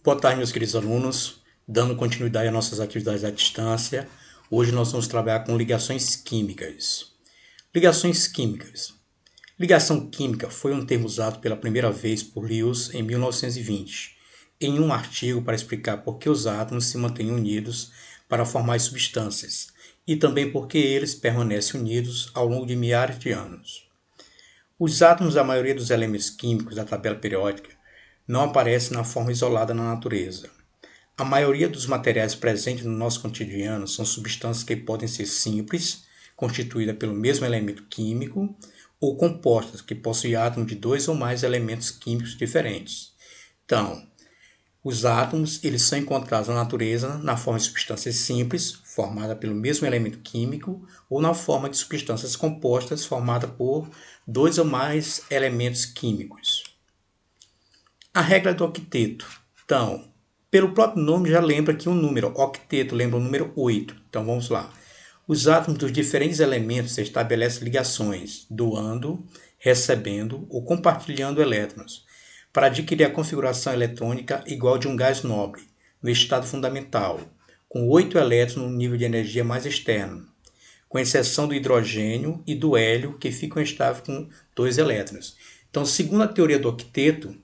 Boa tarde, meus queridos alunos. Dando continuidade às nossas atividades à distância, hoje nós vamos trabalhar com ligações químicas. Ligações químicas. Ligação química foi um termo usado pela primeira vez por Lewis em 1920, em um artigo para explicar por que os átomos se mantêm unidos para formar as substâncias, e também por que eles permanecem unidos ao longo de milhares de anos. Os átomos da maioria dos elementos químicos da tabela periódica não aparecem na forma isolada na natureza. A maioria dos materiais presentes no nosso cotidiano são substâncias que podem ser simples, constituídas pelo mesmo elemento químico, ou compostas, que possuem átomos de dois ou mais elementos químicos diferentes. Então, os átomos eles são encontrados na natureza na forma de substâncias simples, formadas pelo mesmo elemento químico, ou na forma de substâncias compostas, formadas por dois ou mais elementos químicos. A regra do octeto. Então, pelo próprio nome já lembra que um número, octeto, lembra o número 8. Então, vamos lá. Os átomos dos diferentes elementos estabelecem ligações, doando, recebendo ou compartilhando elétrons, para adquirir a configuração eletrônica igual de um gás nobre, no estado fundamental, com 8 elétrons no nível de energia mais externo, com exceção do hidrogênio e do hélio, que ficam estáveis com 2 elétrons. Então, segundo a teoria do octeto,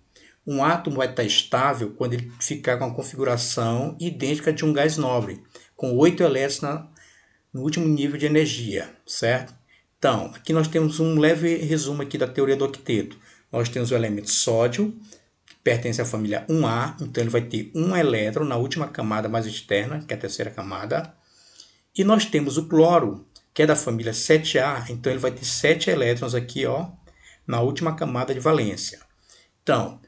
um átomo vai estar estável quando ele ficar com a configuração idêntica de um gás nobre, com 8 elétrons no último nível de energia, certo? Então, aqui nós temos um leve resumo aqui da teoria do octeto. Nós temos o elemento sódio, que pertence à família 1A, então ele vai ter um elétron na última camada mais externa, que é a terceira camada. E nós temos o cloro, que é da família 7A, então ele vai ter 7 elétrons aqui, ó, na última camada de valência. Então,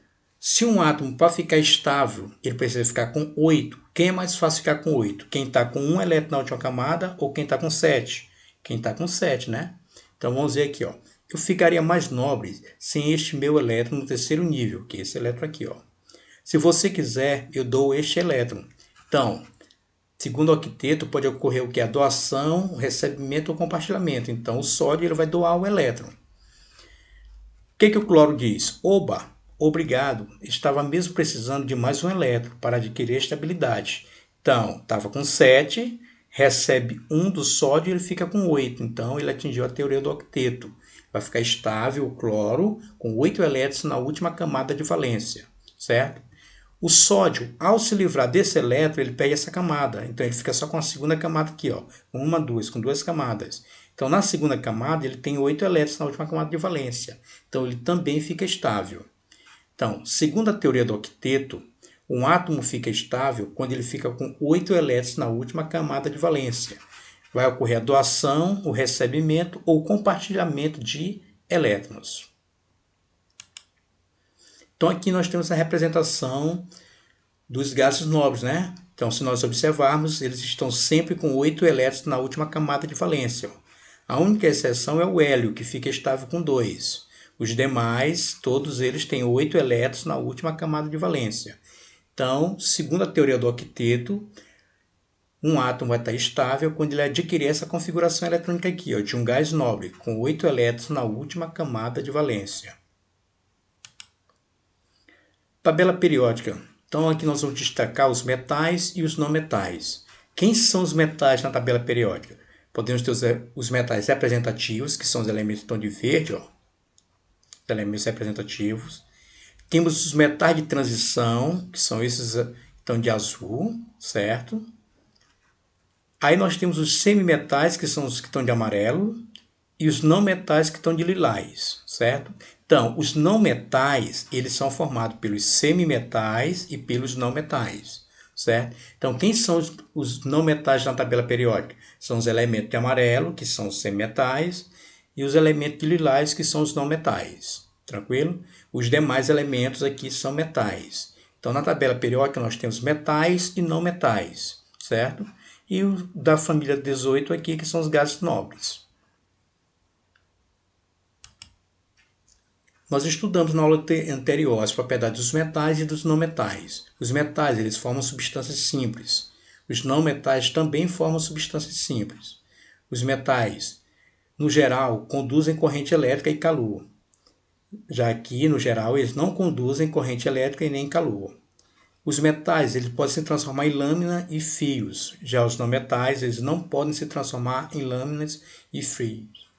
se um átomo, para ficar estável, ele precisa ficar com 8, quem é mais fácil ficar com 8? Quem está com 1 elétron na última camada ou quem está com 7? Quem está com 7, né? Então, vamos ver aqui, ó. Eu ficaria mais nobre sem este meu elétron no terceiro nível, que é esse elétron aqui, ó. Se você quiser, eu dou este elétron. Então, segundo o octeto, pode ocorrer o que? A doação, o recebimento ou compartilhamento. Então, o sódio ele vai doar o elétron. O que o cloro diz? Oba! Obrigado, estava mesmo precisando de mais um elétron para adquirir estabilidade. Então, estava com 7, recebe 1 do sódio e ele fica com 8. Então, ele atingiu a teoria do octeto. Vai ficar estável o cloro com 8 elétrons na última camada de valência, certo? O sódio, ao se livrar desse elétron, ele pega essa camada. Então, ele fica só com a segunda camada aqui, ó, com 2 camadas. Então, na segunda camada, ele tem 8 elétrons na última camada de valência. Então, ele também fica estável. Então, segundo a teoria do octeto, um átomo fica estável quando ele fica com 8 elétrons na última camada de valência. Vai ocorrer a doação, o recebimento ou o compartilhamento de elétrons. Então, aqui nós temos a representação dos gases nobres, né? Então, se nós observarmos, eles estão sempre com 8 elétrons na última camada de valência. A única exceção é o hélio, que fica estável com 2. Os demais, todos eles têm 8 elétrons na última camada de valência. Então, segundo a teoria do octeto, um átomo vai estar estável quando ele adquirir essa configuração eletrônica aqui, ó, de um gás nobre, com 8 elétrons na última camada de valência. Tabela periódica. Então, aqui nós vamos destacar os metais e os não metais. Quem são os metais na tabela periódica? Podemos ter os metais representativos, que são os elementos que estão de verde, ó, elementos representativos. Temos os metais de transição, que são esses que estão de azul, certo? Aí nós temos os semimetais, que são os que estão de amarelo, e os não metais, que estão de lilás, certo? Então, os não metais, eles são formados pelos semimetais e pelos não metais, certo? Então, quem são os não metais na tabela periódica? São os elementos de amarelo, que são os semimetais, e os elementos de lilás, que são os não metais. Tranquilo? Os demais elementos aqui são metais. Então, na tabela periódica, nós temos metais e não metais, certo? E o da família 18 aqui, que são os gases nobres. Nós estudamos na aula anterior as propriedades dos metais e dos não metais. Os metais, eles formam substâncias simples. Os não metais também formam substâncias simples. Os metais, no geral, conduzem corrente elétrica e calor. Já aqui, no geral, eles não conduzem corrente elétrica e nem calor. Os metais, eles podem se transformar em lâmina e fios. Já os não metais, eles não podem se transformar em lâminas e fios.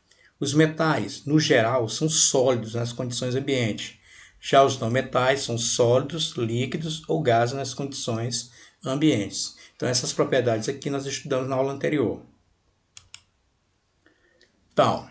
Os metais, no geral, são sólidos nas condições ambientes. Já os não metais são sólidos, líquidos ou gases nas condições ambientes. Então, essas propriedades aqui nós estudamos na aula anterior. Então,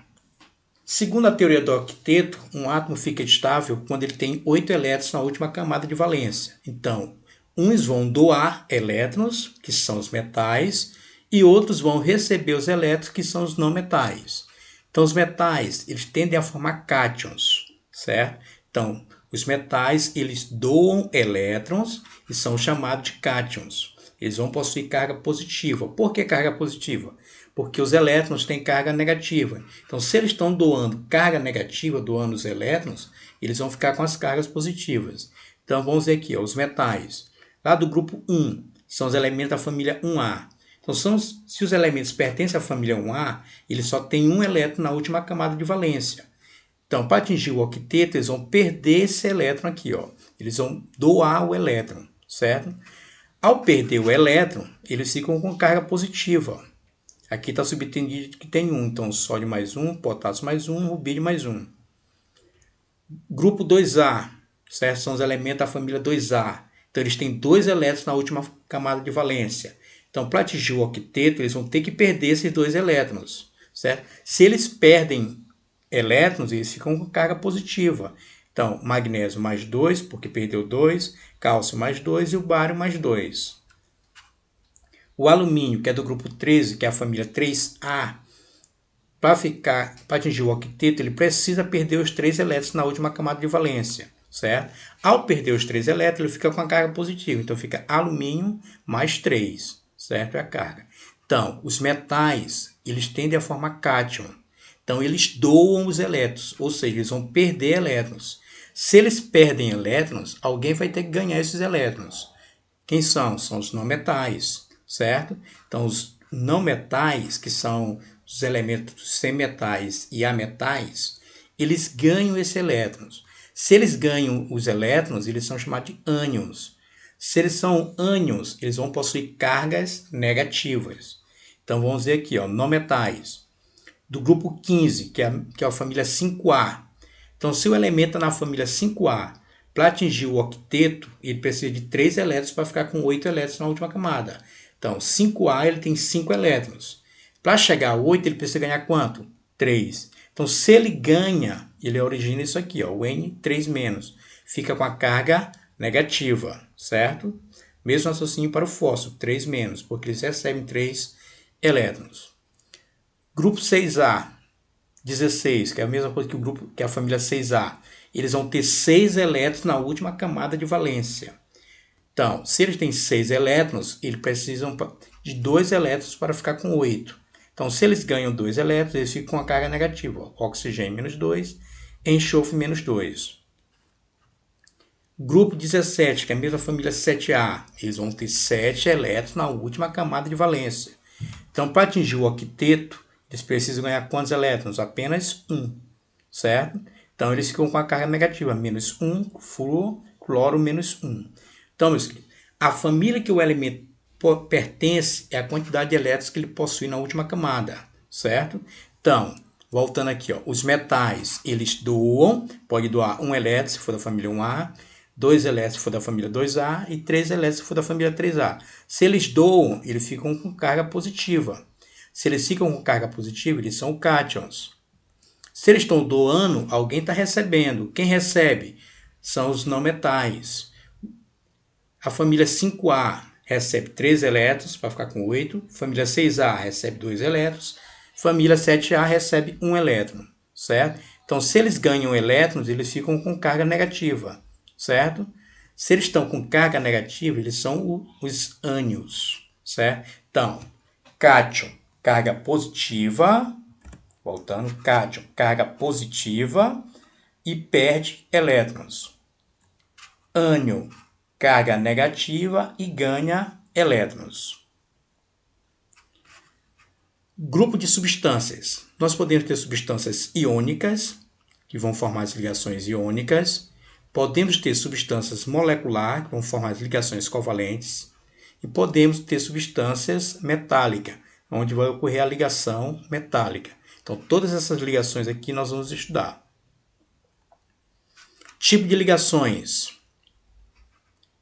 segundo a teoria do octeto, um átomo fica estável quando ele tem 8 elétrons na última camada de valência. Então, uns vão doar elétrons, que são os metais, e outros vão receber os elétrons, que são os não metais. Então, os metais, eles tendem a formar cátions, certo? Então, os metais, eles doam elétrons e são chamados de cátions. Eles vão possuir carga positiva. Por que carga positiva? Porque os elétrons têm carga negativa. Então, se eles estão doando carga negativa, doando os elétrons, eles vão ficar com as cargas positivas. Então, vamos ver aqui, ó, os metais. Lá do grupo 1, são os elementos da família 1A. Então, se os elementos pertencem à família 1A, eles só têm um elétron na última camada de valência. Então, para atingir o octeto, eles vão perder esse elétron aqui, ó. Eles vão doar o elétron, certo? Ao perder o elétron, eles ficam com carga positiva. Aqui está subentendido que tem 1, então sódio mais 1, potássio mais 1, rubídio mais 1. Grupo 2A, certo? São os elementos da família 2A. Então, eles têm 2 elétrons na última camada de valência. Então, para atingir o octeto, eles vão ter que perder esses 2 elétrons, certo? Se eles perdem elétrons, eles ficam com carga positiva. Então, magnésio mais 2, porque perdeu 2, cálcio mais 2 e o bário mais 2. O alumínio, que é do grupo 13, que é a família 3A, para atingir o octeto, ele precisa perder os 3 elétrons na última camada de valência, certo? Ao perder os 3 elétrons, ele fica com a carga positiva. Então, fica alumínio mais 3, certo? É a carga. Então, os metais, eles tendem a formar cátion. Então, eles doam os elétrons, ou seja, eles vão perder elétrons. Se eles perdem elétrons, alguém vai ter que ganhar esses elétrons. Quem são? São os não metais, certo? Então, os não metais, que são os elementos semimetais e ametais, eles ganham esses elétrons. Se eles ganham os elétrons, eles são chamados de ânions. Se eles são ânions, eles vão possuir cargas negativas. Então, vamos ver aqui, ó, não metais. Do grupo 15, que é a família 5A. Então, se o elemento está na família 5A, para atingir o octeto, ele precisa de 3 elétrons para ficar com 8 elétrons na última camada. Então, 5A ele tem 5 elétrons. Para chegar a 8, ele precisa ganhar quanto? 3. Então, se ele ganha, ele origina isso aqui, ó, o N3-, fica com a carga negativa, certo? Mesmo raciocínio para o fósforo, 3-, porque eles recebem 3 elétrons. Grupo 6A, 16, que é a mesma coisa que o grupo, que é a família 6A. Eles vão ter 6 elétrons na última camada de valência. Então, se eles têm 6 elétrons, eles precisam de 2 elétrons para ficar com 8. Então, se eles ganham 2 elétrons, eles ficam com a carga negativa. Ó, oxigênio menos 2, enxofre menos 2. Grupo 17, que é a mesma família 7A, eles vão ter 7 elétrons na última camada de valência. Então, para atingir o octeto, eles precisam ganhar quantos elétrons? Apenas 1, certo? Então, eles ficam com a carga negativa, menos 1, flúor, cloro, menos 1. Então, meus queridos, a família que o elemento pertence é a quantidade de elétrons que ele possui na última camada, certo? Então, voltando aqui, ó, os metais, eles doam, pode doar 1 elétron se for da família 1A, 2 elétrons se for da família 2A e 3 elétrons se for da família 3A. Se eles doam, eles ficam com carga positiva. Se eles ficam com carga positiva, eles são cátions. Se eles estão doando, alguém está recebendo. Quem recebe? São os não metais. A família 5A recebe 3 elétrons para ficar com 8. Família 6A recebe 2 elétrons. Família 7A recebe 1 elétron, certo? Então, se eles ganham elétrons, eles ficam com carga negativa, certo? Se eles estão com carga negativa, eles são os ânions, certo? Então, cátion, carga positiva, voltando, cátion, carga positiva e perde elétrons. Ânion, carga negativa e ganha elétrons. Grupo de substâncias. Nós podemos ter substâncias iônicas, que vão formar as ligações iônicas. Podemos ter substâncias moleculares, que vão formar as ligações covalentes, e podemos ter substâncias metálicas, onde vai ocorrer a ligação metálica. Então, todas essas ligações aqui nós vamos estudar. Tipo de ligações.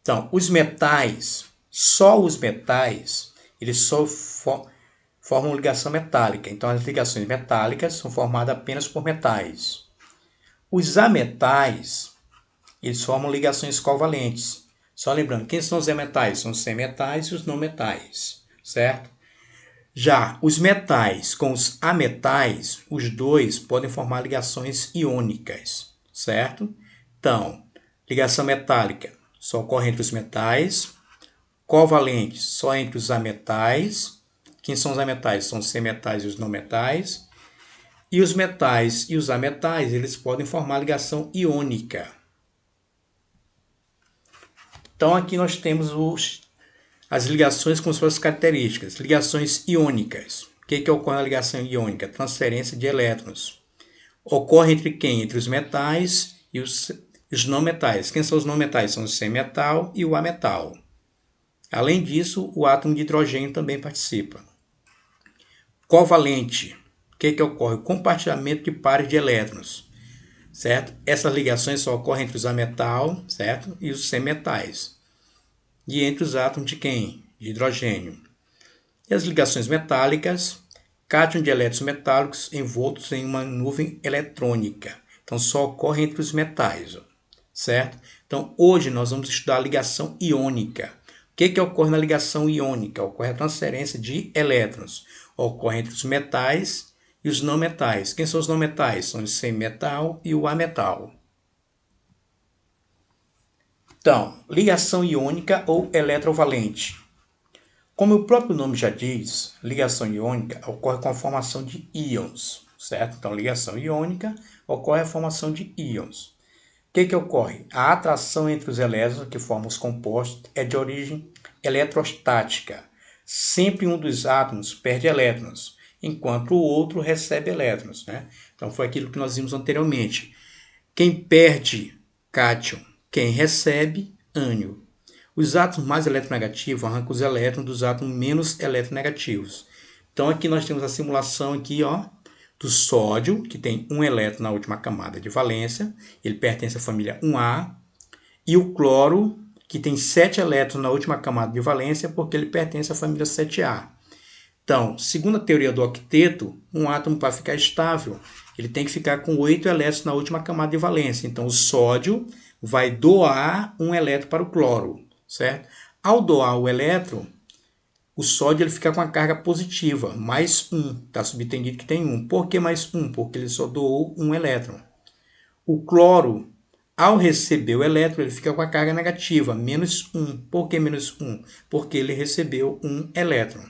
Então, os metais, só os metais, eles só formam ligação metálica. Então, as ligações metálicas são formadas apenas por metais. Os ametais, eles formam ligações covalentes. Só lembrando, quem são os ametais? São os semetais e os não metais, certo? Já os metais com os ametais, os dois podem formar ligações iônicas, certo? Então, ligação metálica só ocorre entre os metais, covalentes só entre os ametais. Quem são os ametais? São os semetais e os não metais. E os metais e os ametais, eles podem formar ligação iônica. Então, aqui nós temos as ligações com suas características. Ligações iônicas. O que ocorre na ligação iônica? Transferência de elétrons. Ocorre entre quem? Entre os metais e os não metais. Quem são os não metais? São o semetal e o ametal. Além disso, o átomo de hidrogênio também participa. Covalente. O que ocorre? Compartilhamento de pares de elétrons, certo? Essas ligações só ocorrem entre os ametal, certo? E os semetais. E entre os átomos de quem? De hidrogênio. E as ligações metálicas, cátion de elétrons metálicos envoltos em uma nuvem eletrônica. Então, só ocorre entre os metais, certo? Então, hoje nós vamos estudar a ligação iônica. O que ocorre na ligação iônica? Ocorre a transferência de elétrons. Ocorre entre os metais e os não metais. Quem são os não metais? São o semetal e o ametal. Então, ligação iônica ou eletrovalente. Como o próprio nome já diz, ligação iônica ocorre com a formação de íons, certo? Então, ligação iônica ocorre a formação de íons. O que ocorre? A atração entre os elétrons que formam os compostos é de origem eletrostática. Sempre um dos átomos perde elétrons, enquanto o outro recebe elétrons, né? Então, foi aquilo que nós vimos anteriormente. Quem perde, cátion. Quem recebe, ânion. Os átomos mais eletronegativos arrancam os elétrons dos átomos menos eletronegativos. Então, aqui nós temos a simulação aqui, ó, do sódio, que tem um elétron na última camada de valência. Ele pertence à família 1A. E o cloro, que tem 7 elétrons na última camada de valência, porque ele pertence à família 7A. Então, segundo a teoria do octeto, um átomo para ficar estável, ele tem que ficar com 8 elétrons na última camada de valência. Então, o sódio vai doar um elétron para o cloro, certo? Ao doar o elétron, o sódio ele fica com a carga positiva, mais 1. Está subentendido que tem 1. Por que mais 1? Porque ele só doou um elétron. O cloro, ao receber o elétron, ele fica com a carga negativa, menos 1. Por que menos 1? Porque ele recebeu um elétron.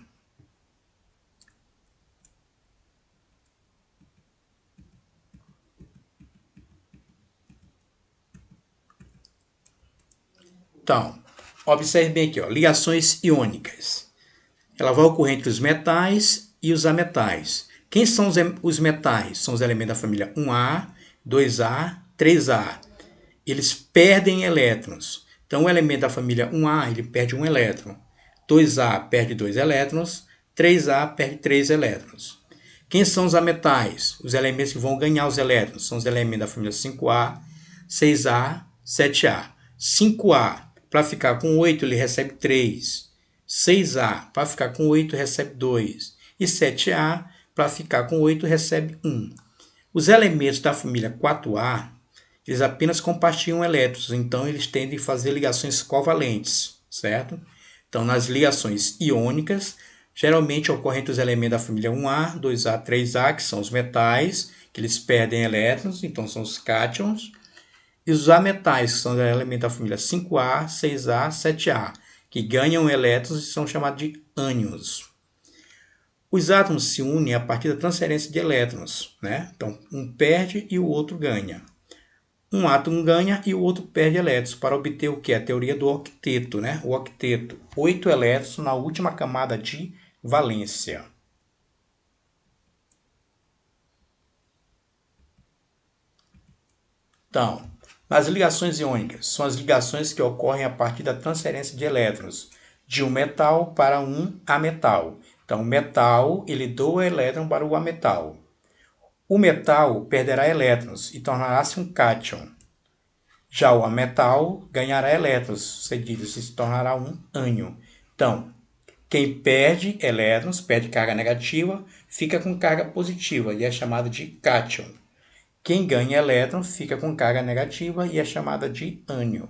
Então, observe bem aqui, ó, ligações iônicas. Ela vai ocorrer entre os metais e os ametais. Quem são os metais? São os elementos da família 1A, 2A, 3A. Eles perdem elétrons. Então, o elemento da família 1A ele perde um elétron. 2A perde 2 elétrons. 3A perde 3 elétrons. Quem são os ametais? Os elementos que vão ganhar os elétrons são os elementos da família 5A, 6A, 7A. 5A, para ficar com 8, ele recebe 3. 6A, para ficar com 8, recebe 2. E 7A, para ficar com 8, recebe 1. Os elementos da família 4A, eles apenas compartilham elétrons, então eles tendem a fazer ligações covalentes, certo? Então, nas ligações iônicas, geralmente ocorrem entre os elementos da família 1A, 2A, 3A, que são os metais, que eles perdem elétrons, então são os cátions. E os ametais, que são os elementos da família 5A, 6A, 7A, que ganham elétrons e são chamados de ânions. Os átomos se unem a partir da transferência de elétrons, né? Então, um perde e o outro ganha. Um átomo ganha e o outro perde elétrons, para obter o que? A teoria do octeto, né? O octeto, 8 elétrons na última camada de valência. Então, As ligações iônicas são as ligações que ocorrem a partir da transferência de elétrons de um metal para um ametal. Então, o metal ele doa elétron para o ametal. O metal perderá elétrons e tornará-se um cátion. Já o ametal ganhará elétrons cedidos e se tornará um ânion. Então, quem perde elétrons, perde carga negativa, fica com carga positiva e é chamado de cátion. Quem ganha elétron fica com carga negativa e é chamada de ânion.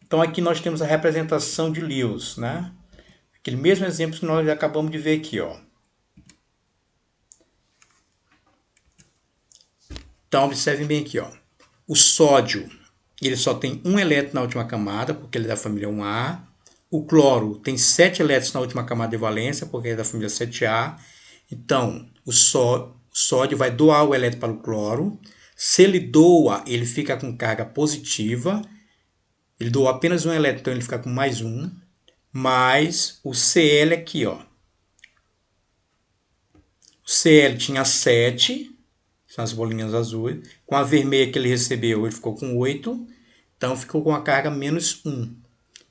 Então aqui nós temos a representação de Lewis, né? Aquele mesmo exemplo que nós acabamos de ver aqui, ó. Então observem bem aqui, ó. O sódio, ele só tem um elétron na última camada, porque ele é da família 1A. O cloro tem 7 elétrons na última camada de valência, porque ele é da família 7A. Então, o sódio vai doar o elétron para o cloro. Se ele doa, ele fica com carga positiva. Ele doou apenas um elétron, então ele fica com mais um. Mais o Cl aqui, ó. O Cl tinha 7, são as bolinhas azuis. Com a vermelha que ele recebeu, ele ficou com 8. Então, ficou com a carga menos 1.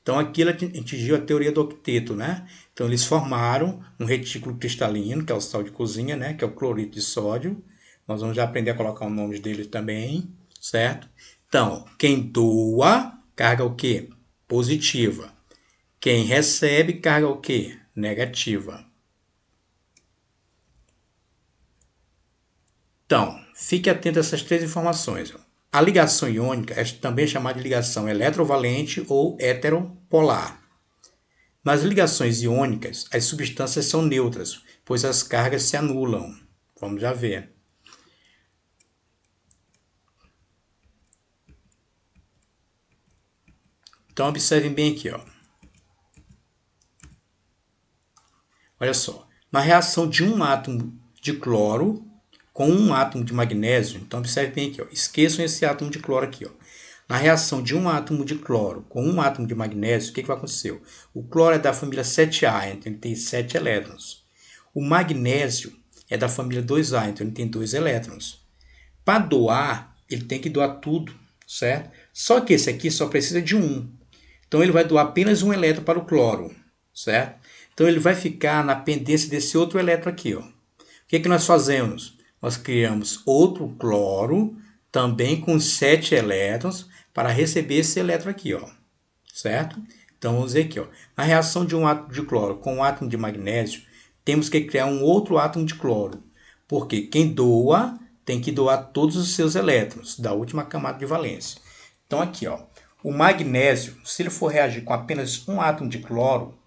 Então, aqui ele atingiu a teoria do octeto, né? Então, eles formaram um retículo cristalino, que é o sal de cozinha, né? Que é o cloreto de sódio. Nós vamos já aprender a colocar o nome dele também, certo? Então, quem doa, carga o quê? Positiva. Quem recebe, carga o quê? Negativa. Então, fique atento a essas 3 informações. A ligação iônica é também chamada de ligação eletrovalente ou heteropolar. Nas ligações iônicas, as substâncias são neutras, pois as cargas se anulam. Vamos já ver. Então, observem bem aqui, ó. Olha só. Na reação de um átomo de cloro com um átomo de magnésio, então observe bem aqui, ó. Esqueçam esse átomo de cloro aqui, ó. Na reação de um átomo de cloro com um átomo de magnésio, o que vai acontecer? O cloro é da família 7A, então ele tem 7 elétrons. O magnésio é da família 2A, então ele tem 2 elétrons. Para doar, ele tem que doar tudo, certo? Só que esse aqui só precisa de um. Então ele vai doar apenas um elétron para o cloro, certo? Então ele vai ficar na pendência desse outro elétron aqui, ó. O que nós fazemos? Nós criamos outro cloro, também com 7 elétrons, para receber esse elétron aqui, ó, certo? Então, vamos ver aqui, ó. Na reação de um átomo de cloro com um átomo de magnésio, temos que criar um outro átomo de cloro, porque quem doa tem que doar todos os seus elétrons da última camada de valência. Então, aqui, ó, o magnésio, se ele for reagir com apenas um átomo de cloro,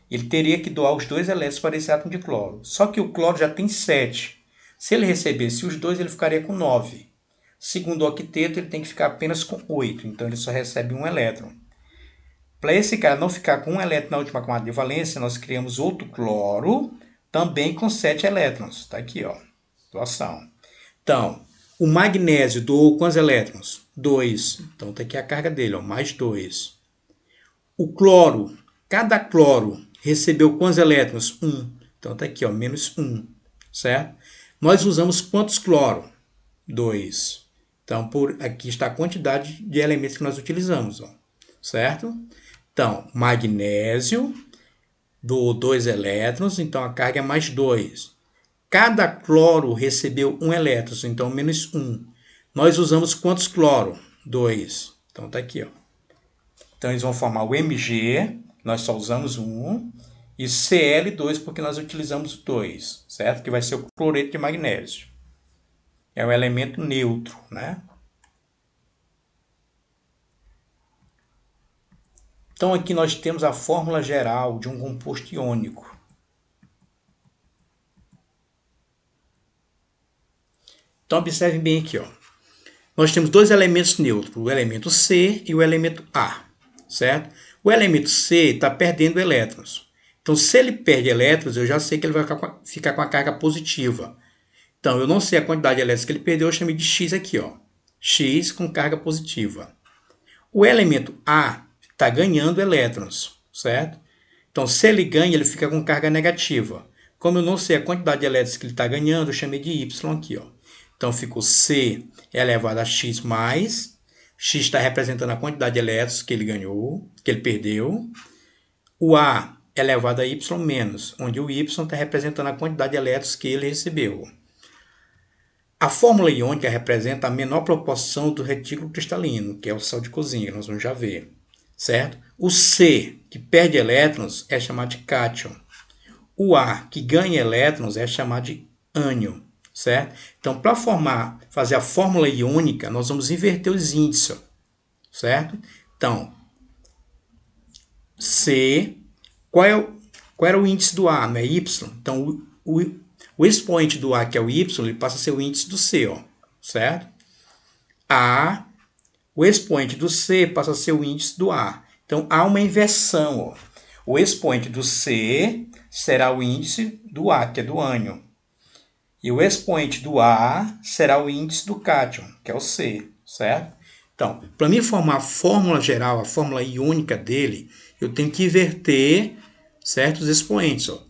ele teria que doar os 2 elétrons para esse átomo de cloro. Só que o cloro já tem 7. Se ele recebesse os 2, ele ficaria com 9. Segundo o octeto, ele tem que ficar apenas com 8. Então, ele só recebe um elétron. Para esse cara não ficar com um elétron na última camada de valência, nós criamos outro cloro, também com 7 elétrons. Está aqui, ó, doação. Então, o magnésio doou quantos elétrons? 2. Então, está aqui a carga dele, ó, mais 2. O cloro, cada cloro recebeu quantos elétrons? 1. Então, está aqui, ó, menos 1, certo? Nós usamos quantos cloro? 2. Então, aqui está a quantidade de elementos que nós utilizamos, ó, certo? Então, magnésio doou 2 elétrons, então a carga é mais 2. Cada cloro recebeu 1 elétron, então menos 1. Nós usamos quantos cloro? 2. Então, está aqui, ó. Então, eles vão formar o Mg, nós só usamos 1, e Cl2 porque nós utilizamos 2, certo? Que vai ser o cloreto de magnésio. É um elemento neutro, né? Então, aqui nós temos a fórmula geral de um composto iônico. Então, observem bem aqui, ó. Nós temos 2 elementos neutros, o elemento C e o elemento A, certo? O elemento C está perdendo elétrons. Então, se ele perde elétrons, eu já sei que ele vai ficar com a carga positiva. Então, eu não sei a quantidade de elétrons que ele perdeu, eu chamei de X aqui, ó. X com carga positiva. O elemento A está ganhando elétrons, certo? Então, se ele ganha, ele fica com carga negativa. Como eu não sei a quantidade de elétrons que ele está ganhando, eu chamei de Y aqui, ó. Então, ficou C elevado a X mais. X está representando a quantidade de elétrons que ele ganhou, que ele perdeu. O A elevado a Y menos, onde o Y está representando a quantidade de elétrons que ele recebeu. A fórmula iônica representa a menor proporção do retículo cristalino, que é o sal de cozinha, nós vamos já ver, certo? O C, que perde elétrons, é chamado de cátion. O A, que ganha elétrons, é chamado de ânion, certo? Então, para fazer a fórmula iônica, nós vamos inverter os índices, certo? Então, C, qual era o índice do A? Não é Y? Então, o expoente do A, que é o Y, ele passa a ser o índice do C, ó, certo? A, o expoente do C passa a ser o índice do A. Então, há uma inversão, ó. O expoente do C será o índice do A, que é do ânion. E o expoente do A será o índice do cátion, que é o C, certo? Então, para mim formar a fórmula geral, a fórmula iônica dele, eu tenho que inverter certos expoentes. Ó.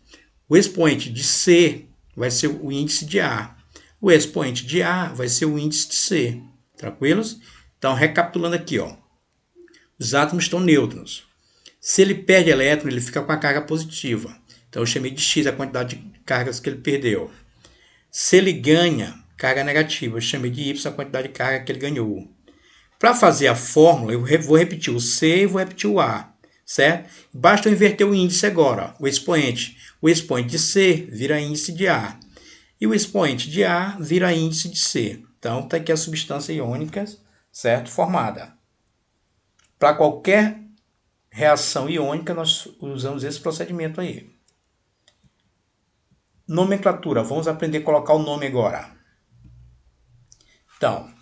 O expoente de C vai ser o índice de A. O expoente de A vai ser o índice de C. Tranquilos? Então, recapitulando aqui, ó. Os átomos estão nêutrons. Se ele perde elétron, ele fica com a carga positiva. Então, eu chamei de X a quantidade de cargas que ele perdeu. Se ele ganha carga negativa, eu chamei de Y a quantidade de carga que ele ganhou. Para fazer a fórmula, eu vou repetir o C e vou repetir o A, certo? Basta eu inverter o índice agora, ó, o expoente. O expoente de C vira índice de A. E o expoente de A vira índice de C. Então, está aqui a substância iônica, certo? Formada. Para qualquer reação iônica, nós usamos esse procedimento aí. Nomenclatura. Vamos aprender a colocar o nome agora. Então,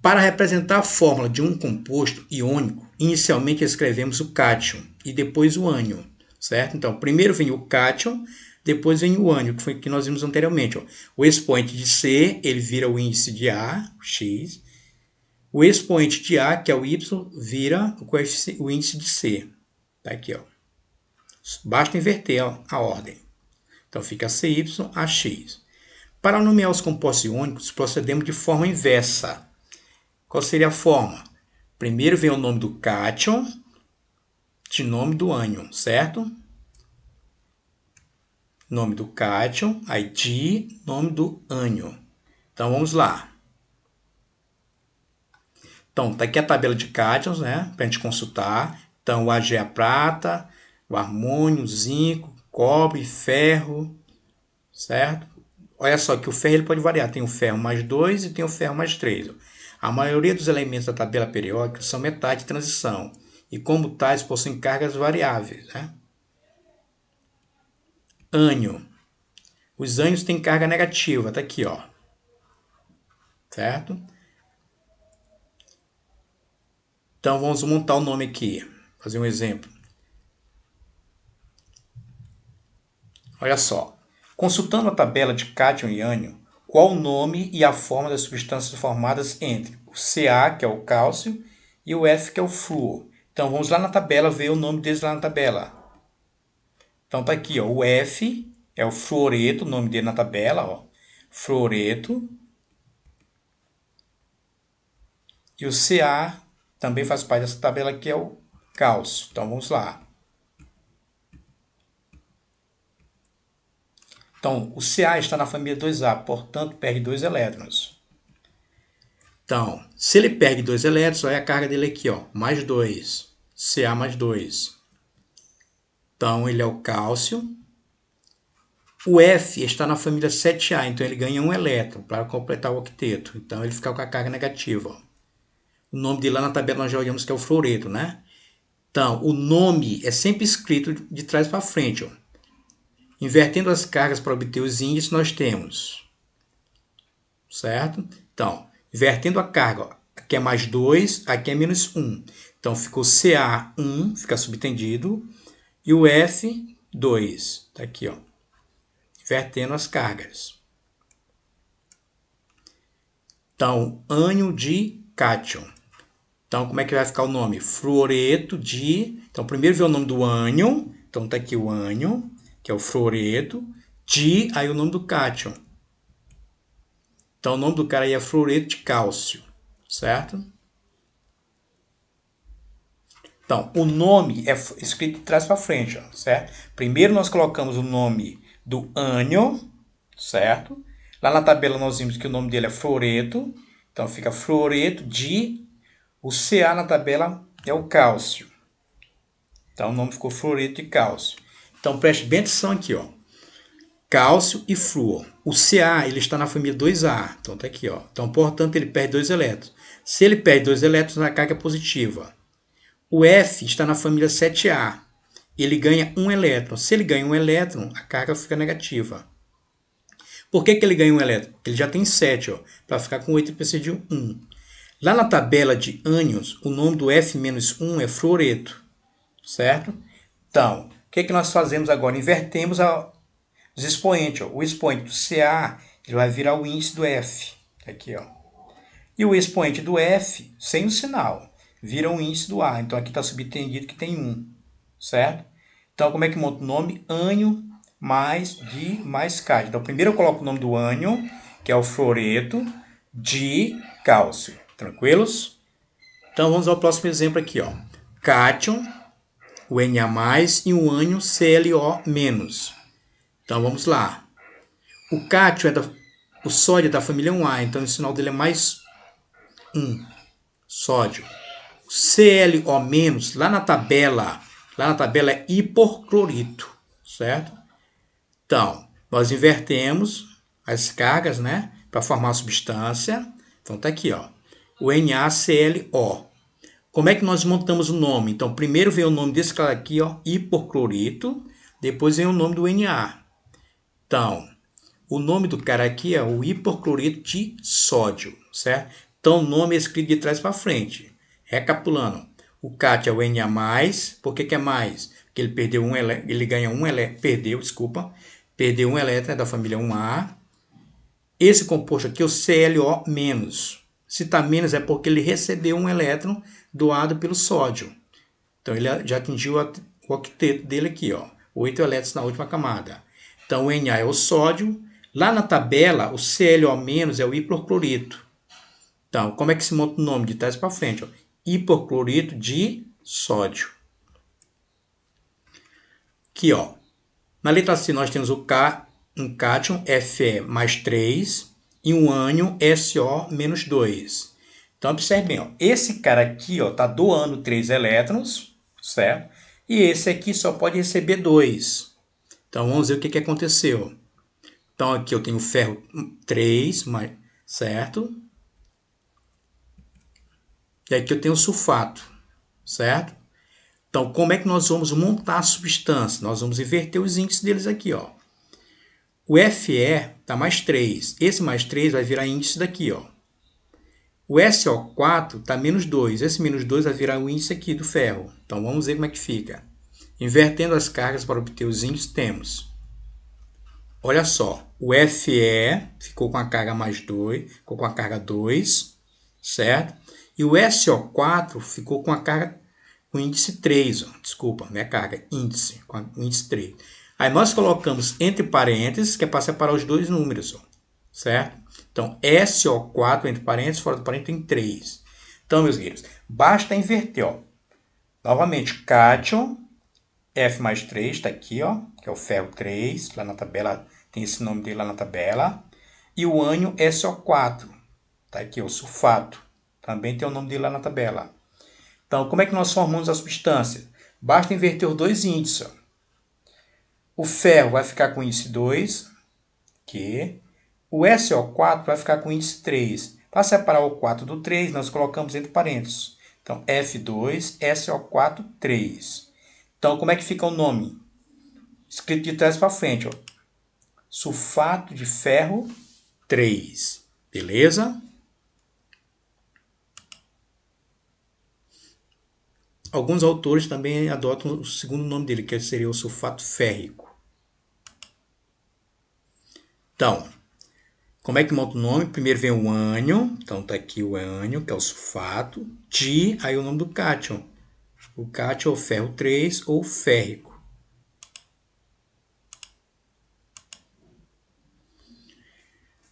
para representar a fórmula de um composto iônico, inicialmente escrevemos o cátion e depois o ânion, certo? Então, primeiro vem o cátion, depois vem o ânion, que foi o que nós vimos anteriormente. Ó. O expoente de C, ele vira o índice de A, o X. O expoente de A, que é o Y, vira o índice de C. Tá aqui, ó. Basta inverter a ordem. Então, fica CYAX. Para nomear os compostos iônicos, procedemos de forma inversa. Qual seria a forma? Primeiro vem o nome do cátion, de nome do ânion, certo? Nome do cátion, aí de nome do ânion. Então, vamos lá. Então, está aqui a tabela de cátions, né? Para a gente consultar. Então, o Ag é a prata, o armônio, o zinco, cobre, ferro, certo? Olha só que o ferro ele pode variar. Tem o ferro mais 2 e tem o ferro mais 3. A maioria dos elementos da tabela periódica são metais de transição e, como tais, possuem cargas variáveis. Né? Ânion. Os ânions têm carga negativa. Está aqui, ó. Certo? Então, vamos montar o nome aqui. Fazer um exemplo. Olha só. Consultando a tabela de cátion e ânion, qual o nome e a forma das substâncias formadas entre o Ca, que é o cálcio, e o F, que é o flúor. Então, vamos lá na tabela ver o nome deles lá na tabela. Então, tá aqui, ó, o F é o fluoreto, o nome dele na tabela, ó, fluoreto. E o Ca também faz parte dessa tabela aqui, é o cálcio. Então, vamos lá. Então, o Ca está na família 2A, portanto, perde 2 elétrons. Então, se ele perde 2 elétrons, olha a carga dele aqui, ó, mais 2. Ca mais 2. Então, ele é o cálcio. O F está na família 7A, então ele ganha 1 elétron para completar o octeto. Então, ele fica com a carga negativa. Ó. O nome dele lá na tabela nós já olhamos que é o fluoreto, né? Então, o nome é sempre escrito de trás para frente, ó. Invertendo as cargas para obter os índices, nós temos, certo? Então, invertendo a carga, ó, aqui é mais 2, aqui é menos 1. Então, ficou Ca 1, fica subtendido, e o F 2. Está aqui, ó, invertendo as cargas. Então, ânion de cátion. Então, como é que vai ficar o nome? Fluoreto de... Então, primeiro vem o nome do ânion. Então, está aqui o ânion, que é o fluoreto. Di, aí o nome do cátion. Então, o nome do cara aí é fluoreto de cálcio, certo? Então, o nome é escrito de trás para frente, ó, certo? Primeiro nós colocamos o nome do ânion, certo? Lá na tabela nós vimos que o nome dele é fluoreto, então fica fluoreto de... O Ca na tabela é o cálcio. Então, o nome ficou fluoreto de cálcio. Então, preste bem atenção aqui, ó. Cálcio e flúor. O Ca ele está na família 2A. Então tá aqui, ó. Então, portanto, ele perde 2 elétrons. Se ele perde 2 elétrons, a carga é positiva. O F está na família 7A. Ele ganha 1 elétron. Se ele ganha 1 elétron, a carga fica negativa. Por que ele ganha 1 elétron? Ele já tem 7, ó. Para ficar com 8, ele precisa de 1. Lá na tabela de ânions, o nome do F-1 é fluoreto. Certo? Então, o que nós fazemos agora? Invertemos os expoentes. Ó. O expoente do Ca ele vai virar o índice do F. Aqui, ó. E o expoente do F, sem o sinal, vira o índice do A. Então, aqui está subentendido que tem 1. Certo? Então, como é que monta o nome? Ânion mais Di mais K. Então, primeiro eu coloco o nome do ânion, que é o fluoreto de cálcio. Tranquilos? Então, vamos ao próximo exemplo aqui. Ó. Cátion, o Na+, e o ânion ClO-. Então, vamos lá. O cátion o sódio é da família 1A, então o sinal dele é mais 1, sódio. O ClO-, lá na tabela é hipoclorito, certo? Então, nós invertemos as cargas, né, para formar a substância. Então, tá aqui, ó, o NaClO. Como é que nós montamos o nome? Então, primeiro vem o nome desse cara aqui, ó, hipoclorito, depois vem o nome do Na. Então, o nome do cara aqui é o hipoclorito de sódio, certo? Então, o nome é escrito de trás para frente. Recapitulando, o cátion é o Na+, por que é mais? Porque ele perdeu ele ganha um elétron, perdeu um elétron, é da família 1A. Esse composto aqui é o ClO-. Se está menos é porque ele recebeu um elétron doado pelo sódio. Então, ele já atingiu o octeto dele aqui, ó, 8 elétrons na última camada. Então, o Na é o sódio. Lá na tabela, o ClO- é o hipoclorito. Então, como é que se monta o nome? De trás para frente, ó. Hipoclorito de sódio. Aqui, ó. Na letra C, nós temos um cátion Fe mais 3 e um ânion SO menos 2. Então, observe bem, ó. Esse cara aqui está doando 3 elétrons, certo? E esse aqui só pode receber 2. Então, vamos ver o que aconteceu. Então, aqui eu tenho ferro 3, certo? E aqui eu tenho sulfato, certo? Então, como é que nós vamos montar a substância? Nós vamos inverter os índices deles aqui, ó. O Fe está mais 3. Esse mais 3 vai virar índice daqui, ó. O SO4 está menos 2. Esse menos 2 vai virar o índice aqui do ferro. Então, vamos ver como é que fica. Invertendo as cargas para obter os índices, temos. Olha só, o Fe ficou com a carga mais 2, ficou com a carga 2, certo? E o SO4 ficou com a carga com índice 3, ó. Desculpa, não é carga, índice, com o índice 3. Aí nós colocamos entre parênteses, que é para separar os dois números, ó, certo? Então, SO4 entre parênteses, fora do parênteses tem 3. Então, meus queridos, basta inverter, ó. Novamente, cátion, F mais 3, está aqui, ó, que é o ferro 3, lá na tabela, tem esse nome dele lá na tabela. E o ânion SO4, está aqui, o sulfato, também tem o nome dele lá na tabela. Então, como é que nós formamos a substância? Basta inverter os dois índices. Ó. O ferro vai ficar com índice 2, aqui. O SO4 vai ficar com índice 3. Para separar o 4 do 3, nós colocamos entre parênteses. Então, F2, SO4, 3. Então, como é que fica o nome? Escrito de trás para frente. Ó. Sulfato de ferro 3. Beleza? Alguns autores também adotam o segundo nome dele, que seria o sulfato férrico. Então, como é que monta o nome? Primeiro vem o ânion, então tá aqui o ânion, que é o sulfato, Di, aí o nome do cátion. O cátion é o ferro 3 ou férrico.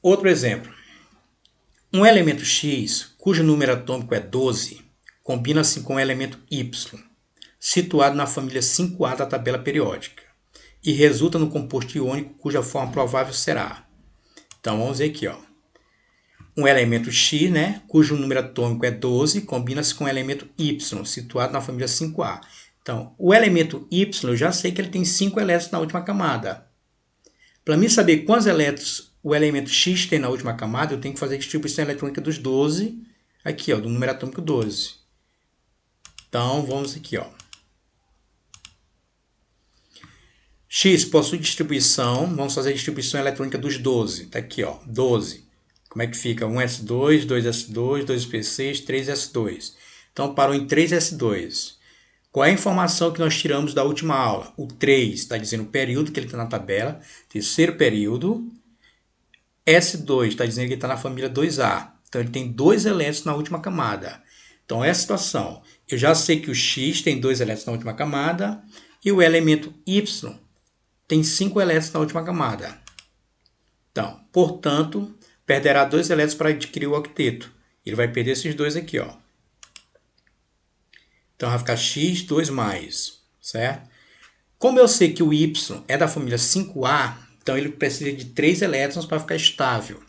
Outro exemplo. Um elemento X, cujo número atômico é 12, combina-se com o elemento Y, situado na família 5A da tabela periódica, e resulta no composto iônico cuja forma provável será. Então, vamos ver aqui, ó. Um elemento X, né, cujo número atômico é 12, combina-se com o elemento Y, situado na família 5A. Então, o elemento Y, eu já sei que ele tem 5 elétrons na última camada. Para mim saber quantos elétrons o elemento X tem na última camada, eu tenho que fazer a distribuição eletrônica dos 12, aqui, ó, do número atômico 12. Então, vamos aqui, ó. X possui distribuição, vamos fazer a distribuição eletrônica dos 12. Está aqui, ó, 12. Como é que fica? 1s2, 2s2, 2p6, 3s2. Então, parou em 3s2. Qual é a informação que nós tiramos da última aula? O 3 está dizendo o período que ele está na tabela, terceiro período. S2 está dizendo que ele está na família 2A. Então, ele tem 2 elétrons na última camada. Então, essa situação. Eu já sei que o X tem 2 elétrons na última camada e o elemento Y tem 5 elétrons na última camada. Então, portanto, perderá 2 elétrons para adquirir o octeto. Ele vai perder esses dois aqui, ó. Então, vai ficar X2+, certo? Como eu sei que o Y é da família 5A, então ele precisa de 3 elétrons para ficar estável.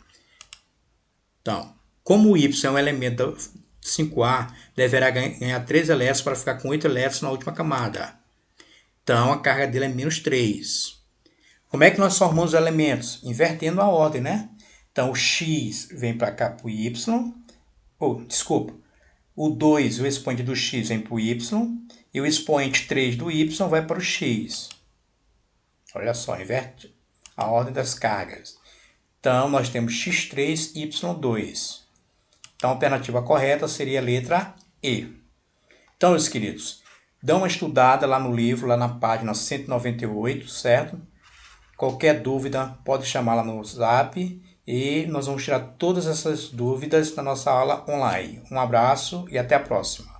Então, como o Y é um elemento da 5A, deverá ganhar 3 elétrons para ficar com 8 elétrons na última camada. Então, a carga dele é -3. Como é que nós formamos os elementos? Invertendo a ordem, né? Então, o X vem para cá para o Y. O 2, o expoente do X, vem para o Y. E o expoente 3 do Y vai para o X. Olha só, inverte a ordem das cargas. Então, nós temos X3, Y2. Então, a alternativa correta seria a letra E. Então, meus queridos, dá uma estudada lá no livro, lá na página 198, certo? Qualquer dúvida, pode chamar lá no Zap e nós vamos tirar todas essas dúvidas na nossa aula online. Um abraço e até a próxima.